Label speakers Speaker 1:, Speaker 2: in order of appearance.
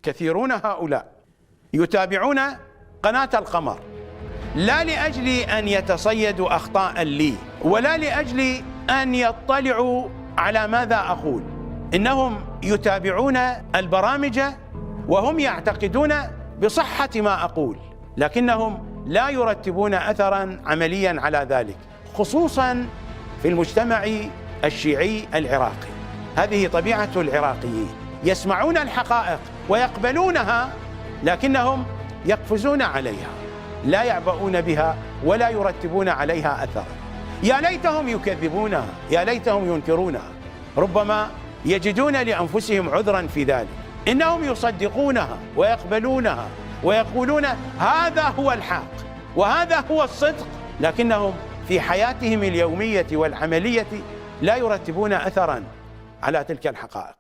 Speaker 1: كثيرون هؤلاء يتابعون قناة القمر لا لأجل أن يتصيدوا أخطاء لي ولا لأجل أن يطلعوا على ماذا أقول، إنهم يتابعون البرامج وهم يعتقدون بصحة ما أقول، لكنهم لا يرتبون أثراً عملياً على ذلك، خصوصاً في المجتمع الشيعي العراقي. هذه طبيعة العراقيين، يسمعون الحقائق ويقبلونها لكنهم يقفزون عليها، لا يعبؤون بها ولا يرتبون عليها أثراً. يا ليتهم يكذبونها، يا ليتهم ينكرونها، ربما يجدون لأنفسهم عذراً في ذلك. إنهم يصدقونها ويقبلونها ويقولون هذا هو الحق وهذا هو الصدق، لكنهم في حياتهم اليومية والعملية لا يرتبون أثراً على تلك الحقائق.